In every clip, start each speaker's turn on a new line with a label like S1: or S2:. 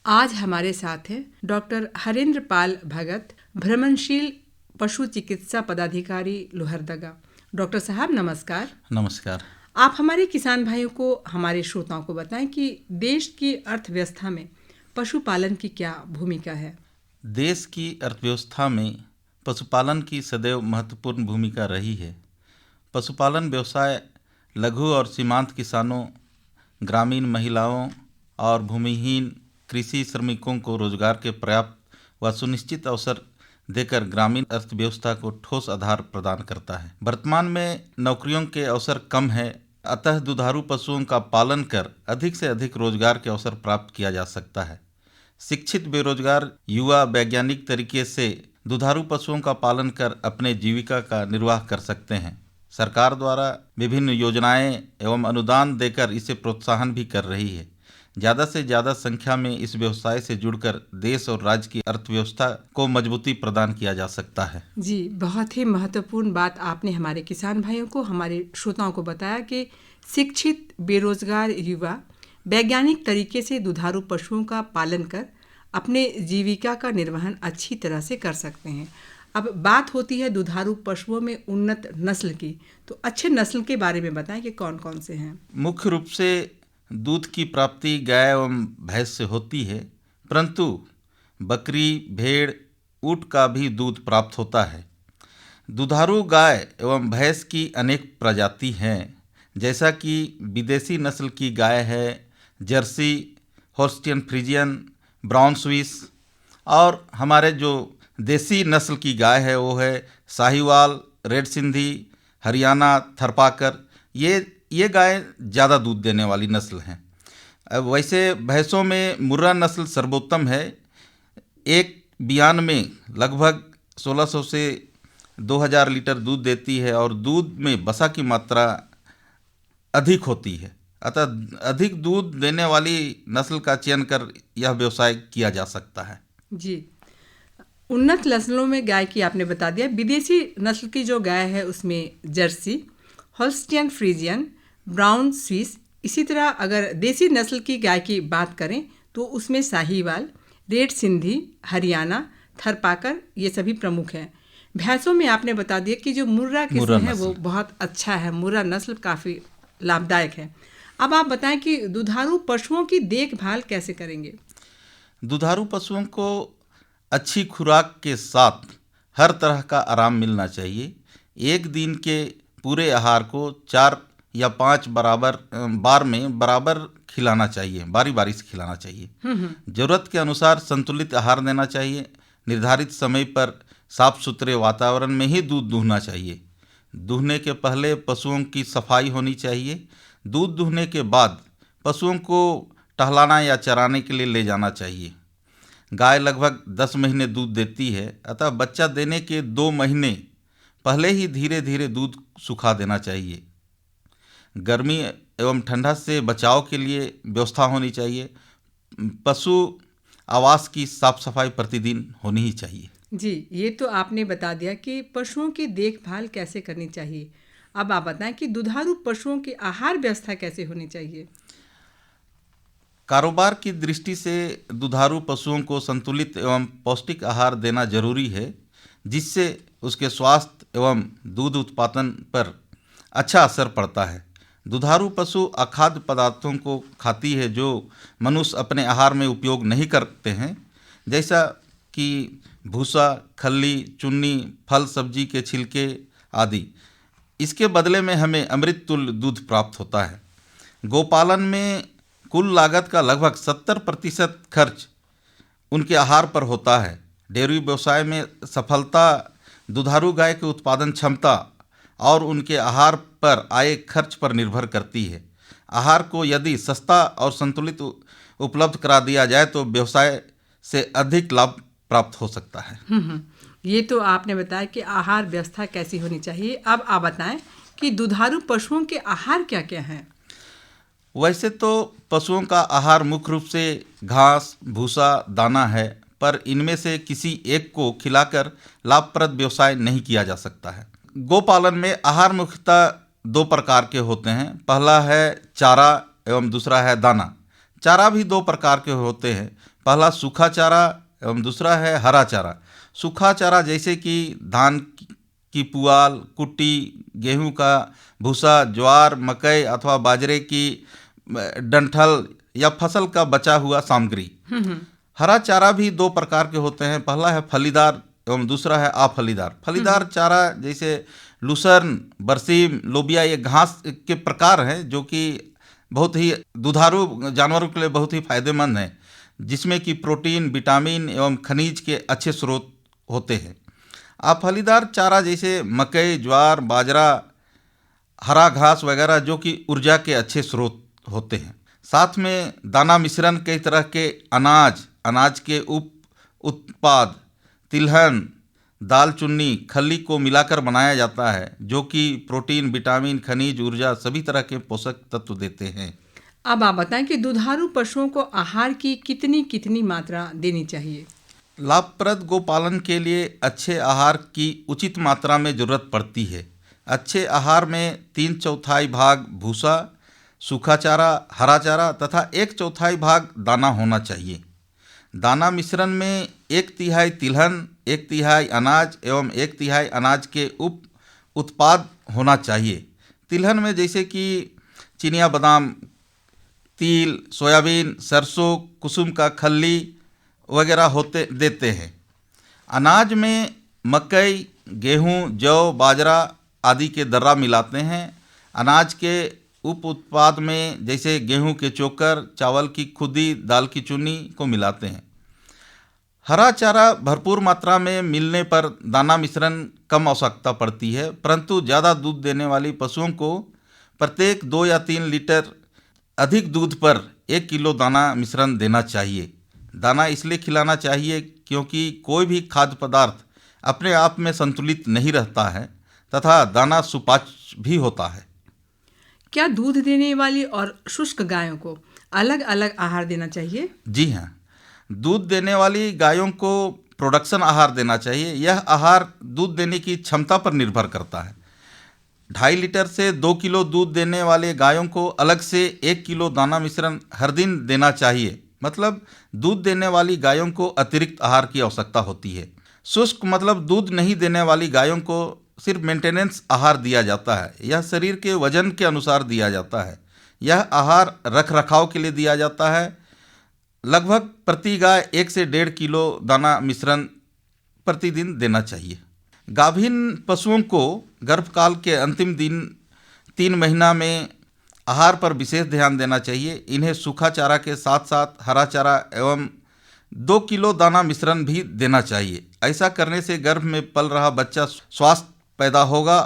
S1: आज हमारे साथ हैं डॉक्टर हरेंद्र पाल भगत, भ्रमणशील पशु चिकित्सा पदाधिकारी लोहरदगा। डॉक्टर साहब नमस्कार।
S2: नमस्कार।
S1: आप हमारे किसान भाइयों को, हमारे श्रोताओं को बताएं कि देश की अर्थव्यवस्था में पशुपालन की क्या भूमिका है।
S2: देश की अर्थव्यवस्था में पशुपालन की सदैव महत्वपूर्ण भूमिका रही है। पशुपालन व्यवसाय लघु और सीमांत किसानों, ग्रामीण महिलाओं और भूमिहीन कृषि श्रमिकों को रोजगार के पर्याप्त व सुनिश्चित अवसर देकर ग्रामीण अर्थव्यवस्था को ठोस आधार प्रदान करता है। वर्तमान में नौकरियों के अवसर कम है, अतः दुधारू पशुओं का पालन कर अधिक से अधिक रोजगार के अवसर प्राप्त किया जा सकता है। शिक्षित बेरोजगार युवा वैज्ञानिक तरीके से दुधारू पशुओं का पालन कर अपने जीविका का निर्वाह कर सकते हैं। सरकार द्वारा विभिन्न योजनाएं एवं अनुदान देकर इसे प्रोत्साहन भी कर रही है। ज़्यादा से ज़्यादा संख्या में इस व्यवसाय से जुड़कर देश और राज्य की अर्थव्यवस्था को मजबूती प्रदान किया जा सकता है।
S1: जी, बहुत ही महत्वपूर्ण बात आपने हमारे किसान भाइयों को, हमारे श्रोताओं को बताया कि शिक्षित बेरोजगार युवा वैज्ञानिक तरीके से दुधारू पशुओं का पालन कर अपने जीविका का निर्वहन अच्छी तरह से कर सकते हैं। अब बात होती है दुधारू पशुओं में उन्नत नस्ल की, तो अच्छे नस्ल के बारे में बताएं कि कौन कौन से हैं।
S2: मुख्य रूप से दूध की प्राप्ति गाय एवं भैंस से होती है, परंतु बकरी, भेड़, ऊँट का भी दूध प्राप्त होता है। दुधारू गाय एवं भैंस की अनेक प्रजाति हैं, जैसा कि विदेशी नस्ल की गाय है Jersey, Holstein Friesian, brown Swiss, और हमारे जो देसी नस्ल की गाय है वो है साहिवाल, रेड सिंधी, हरियाणा थरपाकर। ये गाय ज़्यादा दूध देने वाली नस्ल हैं। अब वैसे भैंसों में मुर्रा नस्ल सर्वोत्तम है। एक बियान में लगभग 1600 से 2000 लीटर दूध देती है और दूध में वसा की मात्रा अधिक होती है, अतः अधिक दूध देने वाली नस्ल का चयन कर यह व्यवसाय किया जा सकता है।
S1: जी, उन्नत नस्लों में गाय की आपने बता दिया। विदेशी नस्ल की जो गाय है उसमें Jersey, Holstein Friesian, brown Swiss, इसी तरह अगर देसी नस्ल की गाय की बात करें तो उसमें साहिवाल, रेड सिंधी, हरियाणा थरपाकर, ये सभी प्रमुख हैं। भैंसों में आपने बता दिया कि जो मुर्रा किस्म है वो बहुत अच्छा है, मुर्रा नस्ल काफ़ी लाभदायक है। अब आप बताएं कि दुधारू पशुओं की देखभाल कैसे करेंगे।
S2: दुधारू पशुओं को अच्छी खुराक के साथ हर तरह का आराम मिलना चाहिए। एक दिन के पूरे आहार को 4 या 5 बार में बराबर खिलाना चाहिए, बारी बारी से खिलाना चाहिए। जरूरत के अनुसार संतुलित आहार देना चाहिए। निर्धारित समय पर साफ सुथरे वातावरण में ही दूध दूहना चाहिए। दूहने के पहले पशुओं की सफाई होनी चाहिए। दूध दूहने के बाद पशुओं को टहलाना या चराने के लिए ले जाना चाहिए। गाय लगभग 10 महीने दूध देती है, अतः बच्चा देने के 2 महीने पहले ही धीरे धीरे दूध सुखा देना चाहिए। गर्मी एवं ठंडा से बचाव के लिए व्यवस्था होनी चाहिए। पशु आवास की साफ सफाई प्रतिदिन होनी ही चाहिए।
S1: जी, ये तो आपने बता दिया कि पशुओं की देखभाल कैसे करनी चाहिए। अब आप बताएं कि दुधारू पशुओं की आहार व्यवस्था कैसे होनी चाहिए।
S2: कारोबार की दृष्टि से दुधारू पशुओं को संतुलित एवं पौष्टिक आहार देना जरूरी है, जिससे उसके स्वास्थ्य एवं दूध उत्पादन पर अच्छा असर पड़ता है। दुधारू पशु अखाद्य पदार्थों को खाती है जो मनुष्य अपने आहार में उपयोग नहीं करते हैं, जैसा कि भूसा, खल्ली, चुन्नी, फल सब्जी के छिलके आदि। इसके बदले में हमें अमृत तुल्य दूध प्राप्त होता है। गौपालन में कुल लागत का लगभग 70% खर्च उनके आहार पर होता है। डेयरी व्यवसाय में सफलता दुधारू गाय के उत्पादन क्षमता और उनके आहार पर आए खर्च पर निर्भर करती है। आहार को यदि सस्ता और संतुलित उपलब्ध करा दिया जाए तो व्यवसाय से अधिक लाभ प्राप्त हो सकता है।
S1: ये तो आपने बताया कि आहार व्यवस्था कैसी होनी चाहिए। अब आप बताएं कि दुधारू पशुओं के आहार क्या क्या हैं।
S2: वैसे तो पशुओं का आहार मुख्य रूप से घास, भूसा, दाना है, पर इनमें से किसी एक को खिलाकर लाभप्रद व्यवसाय नहीं किया जा सकता है। गोपालन में आहार मुख्यतः 2 प्रकार के होते हैं। पहला है चारा एवं दूसरा है दाना। चारा भी 2 प्रकार के होते हैं। पहला सूखा चारा एवं दूसरा है हरा चारा। सूखा चारा जैसे कि धान की पुआल, कुट्टी, गेहूं का भूसा, ज्वार, मकई अथवा बाजरे की डंठल या फसल का बचा हुआ सामग्री। हरा चारा भी दो प्रकार के होते हैं, पहला है फलीदार एवं दूसरा है अफलीदार। फलीदार चारा जैसे लूसर्न, बरसीम, लोबिया, ये घास के प्रकार हैं जो कि बहुत ही दुधारू जानवरों के लिए बहुत ही फायदेमंद हैं, जिसमें कि प्रोटीन, विटामिन एवं खनिज के अच्छे स्रोत होते हैं। अफलीदार चारा जैसे मकई, ज्वार, बाजरा, हरा घास वगैरह जो कि ऊर्जा के अच्छे स्रोत होते हैं। साथ में दाना मिश्रण कई तरह के अनाज के उप उत्पाद, तिलहन, दाल चुन्नी, खल्ली को मिलाकर बनाया जाता है, जो कि प्रोटीन, विटामिन, खनिज, ऊर्जा सभी तरह के पोषक तत्व देते हैं।
S1: अब आप बताएं कि दुधारू पशुओं को आहार की कितनी कितनी मात्रा देनी चाहिए?
S2: लाभप्रद गोपालन के लिए अच्छे आहार की उचित मात्रा में जरूरत पड़ती है। अच्छे आहार में 3/4 भाग भूसा, सूखा चारा, हरा चारा तथा 1/4 भाग दाना होना चाहिए। दाना मिश्रण में 1/3 तिलहन, 1/3 अनाज एवं 1/3 अनाज के उप उत्पाद होना चाहिए। तिलहन में जैसे कि चिनिया बादाम, तिल, सोयाबीन, सरसों, कुसुम का खल्ली वगैरह देते हैं। अनाज में मकई, गेहूं, जौ, बाजरा आदि के दर्रा मिलाते हैं। अनाज के उप उत्पाद में जैसे गेहूं के चोकर, चावल की खुदी, दाल की चुन्नी को मिलाते हैं। हरा चारा भरपूर मात्रा में मिलने पर दाना मिश्रण कम आवश्यकता पड़ती है, परंतु ज़्यादा दूध देने वाली पशुओं को प्रत्येक 2 या 3 लीटर अधिक दूध पर 1 किलो दाना मिश्रण देना चाहिए। दाना इसलिए खिलाना चाहिए क्योंकि कोई भी खाद्य पदार्थ अपने आप में संतुलित नहीं रहता है तथा दाना सुपाच्य भी होता है।
S1: क्या दूध देने वाली और शुष्क गायों को अलग अलग आहार देना चाहिए?
S2: जी हाँ, दूध देने वाली गायों को प्रोडक्शन आहार देना चाहिए। यह आहार दूध देने की क्षमता पर निर्भर करता है। 2.5 लीटर से 2 किलो दूध देने वाले गायों को अलग से 1 किलो दाना मिश्रण हर दिन देना चाहिए। मतलब दूध देने वाली गायों को अतिरिक्त आहार की आवश्यकता होती है। शुष्क मतलब दूध नहीं देने वाली गायों को सिर्फ मेंटेनेंस आहार दिया जाता है। यह शरीर के वजन के अनुसार दिया जाता है। यह आहार रख रखाव के लिए दिया जाता है। लगभग प्रति गाय 1 से 1.5 किलो दाना मिश्रण प्रतिदिन देना चाहिए। गाभिन पशुओं को गर्भकाल के अंतिम दिन 3 महीना में आहार पर विशेष ध्यान देना चाहिए। इन्हें सूखा चारा के साथ साथ हरा चारा एवं 2 किलो दाना मिश्रण भी देना चाहिए। ऐसा करने से गर्भ में पल रहा बच्चा स्वस्थ पैदा होगा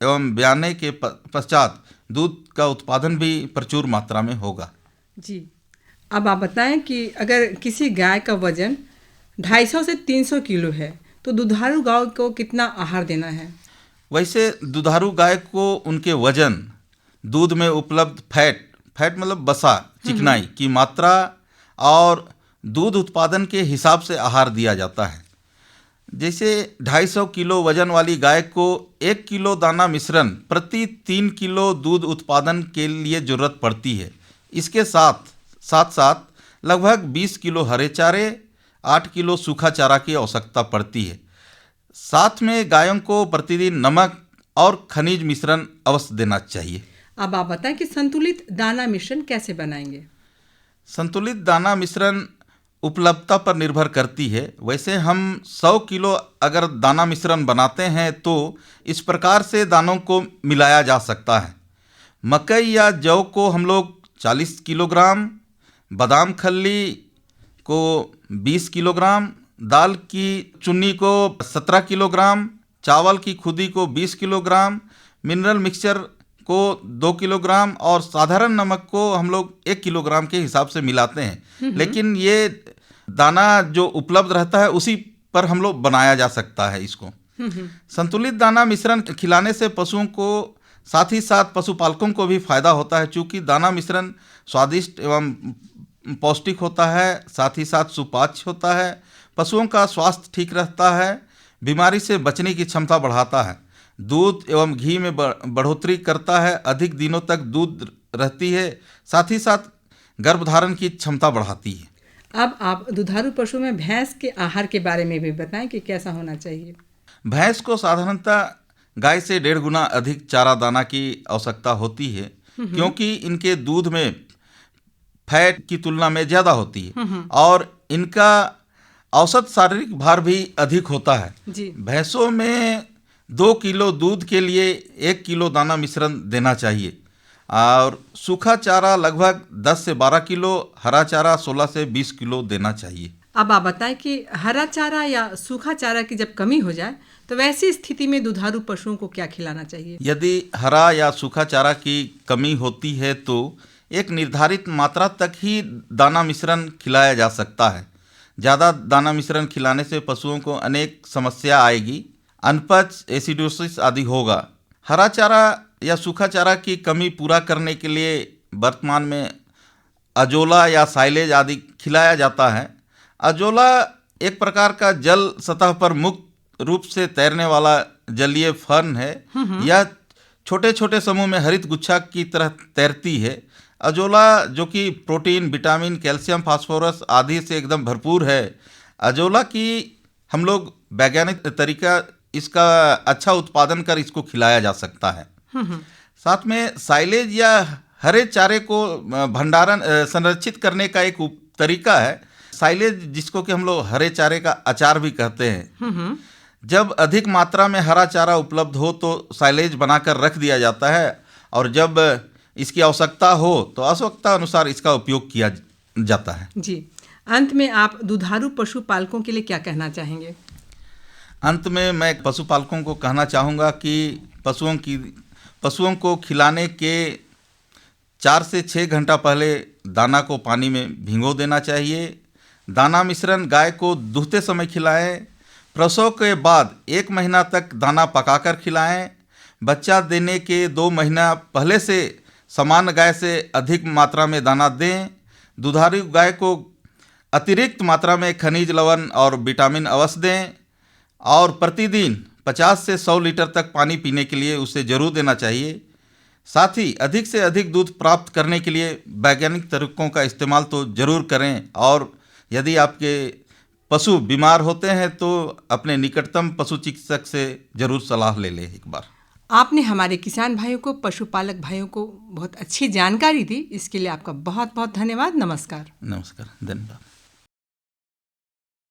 S2: एवं ब्याने के पश्चात दूध का उत्पादन भी प्रचुर मात्रा में होगा।
S1: जी, अब आप बताएं कि अगर किसी गाय का वजन 250 से 300 किलो है तो दुधारू गाय को कितना आहार देना है?
S2: वैसे दुधारू गाय को उनके वजन, दूध में उपलब्ध फैट मतलब वसा, चिकनाई की मात्रा और दूध उत्पादन के हिसाब से आहार दिया जाता है। जैसे 250 किलो वजन वाली गाय को 1 किलो दाना मिश्रण प्रति 3 किलो दूध उत्पादन के लिए जरूरत पड़ती है। इसके साथ साथ लगभग 20 किलो हरे चारे, 8 किलो सूखा चारा की आवश्यकता पड़ती है। साथ में गायों को प्रतिदिन नमक और खनिज मिश्रण अवश्य देना चाहिए।
S1: अब आप बताएं कि संतुलित दाना मिश्रण कैसे बनाएंगे?
S2: संतुलित दाना मिश्रण उपलब्धता पर निर्भर करती है। वैसे हम 100 किलो अगर दाना मिश्रण बनाते हैं तो इस प्रकार से दानों को मिलाया जा सकता है। मकई या जौ को हम लोग 40 किलोग्राम, बादाम खल्ली को 20 किलोग्राम, दाल की चुन्नी को 17 किलोग्राम, चावल की खुदी को 20 किलोग्राम, मिनरल मिक्सचर को 2 किलोग्राम और साधारण नमक को हम लोग 1 किलोग्राम के हिसाब से मिलाते हैं। लेकिन ये दाना जो उपलब्ध रहता है उसी पर हम लोग बनाया जा सकता है इसको। संतुलित दाना मिश्रण खिलाने से पशुओं को साथ ही साथ पशुपालकों को भी फायदा होता है, चूँकि दाना मिश्रण स्वादिष्ट एवं पौष्टिक होता है, साथ ही साथ सुपाच्य होता है, पशुओं का स्वास्थ्य ठीक रहता है, बीमारी से बचने की क्षमता बढ़ाता है, दूध एवं घी में बढ़ोतरी करता है, अधिक दिनों तक दूध रहती है, साथ ही साथ गर्भधारण की क्षमता बढ़ाती है।
S1: अब आप दुधारू पशु में भैंस के आहार के बारे में भी बताएं कि कैसा होना चाहिए।
S2: भैंस को साधारणतः गाय से 1.5 गुना अधिक चारा दाना की आवश्यकता होती है, क्योंकि इनके दूध में फैट की तुलना में ज़्यादा होती है और इनका औसत शारीरिक भार भी अधिक होता है।
S1: जी।
S2: भैंसों में 2 किलो दूध के लिए 1 किलो दाना मिश्रण देना चाहिए और सूखा चारा लगभग 10 से 12 किलो, हरा चारा 16 से 20 किलो देना चाहिए।
S1: अब आप बताएं कि हरा चारा या सूखा चारा की जब कमी हो जाए तो वैसी स्थिति में दुधारू पशुओं को क्या खिलाना चाहिए।
S2: यदि हरा या सूखा चारा की कमी होती है तो एक निर्धारित मात्रा तक ही दाना मिश्रण खिलाया जा सकता है। ज़्यादा दाना मिश्रण खिलाने से पशुओं को अनेक समस्या आएगी, अनपच, एसिडोसिस आदि होगा। हरा चारा या सूखा चारा की कमी पूरा करने के लिए वर्तमान में अजोला या साइलेज आदि खिलाया जाता है। अजोला एक प्रकार का जल सतह पर मुक्त रूप से तैरने वाला जलीय फर्न है। यह छोटे छोटे समूह में हरित गुच्छा की तरह तैरती है। अजोला जो कि प्रोटीन, विटामिन, कैल्शियम, फास्फोरस आदि से एकदम भरपूर है। अजोला की हम लोग वैज्ञानिक तरीका इसका अच्छा उत्पादन कर इसको खिलाया जा सकता है। साथ में साइलेज या हरे चारे को भंडारण संरक्षित करने का एक तरीका है साइलेज, जिसको कि हम लोग हरे चारे का अचार भी कहते हैं। जब अधिक मात्रा में हरा चारा उपलब्ध हो तो साइलेज बनाकर रख दिया जाता है और जब इसकी आवश्यकता हो तो आवश्यकता अनुसार इसका उपयोग किया जाता है।
S1: जी, अंत में आप दुधारू पशु पालकों के लिए क्या कहना चाहेंगे।
S2: अंत में मैं पशुपालकों को कहना चाहूँगा कि पशुओं को खिलाने के 4 से 6 घंटा पहले दाना को पानी में भिगो देना चाहिए। दाना मिश्रण गाय को दूहते समय खिलाएं। प्रसव के बाद 1 महीना तक दाना पकाकर खिलाएं। बच्चा देने के 2 महीना पहले से सामान्य गाय से अधिक मात्रा में दाना दें। दुधारू गाय को अतिरिक्त मात्रा में खनिज, लवण और विटामिन अवश्य दें और प्रतिदिन 50 से 100 लीटर तक पानी पीने के लिए उसे जरूर देना चाहिए। साथ ही अधिक से अधिक दूध प्राप्त करने के लिए वैज्ञानिक तरीकों का इस्तेमाल तो जरूर करें और यदि आपके पशु बीमार होते हैं तो अपने निकटतम पशु चिकित्सक से जरूर सलाह ले लें एक बार।
S1: आपने हमारे किसान भाइयों को, पशुपालक भाइयों को बहुत अच्छी जानकारी दी, इसके लिए आपका बहुत बहुत धन्यवाद। नमस्कार।
S2: नमस्कार, धन्यवाद।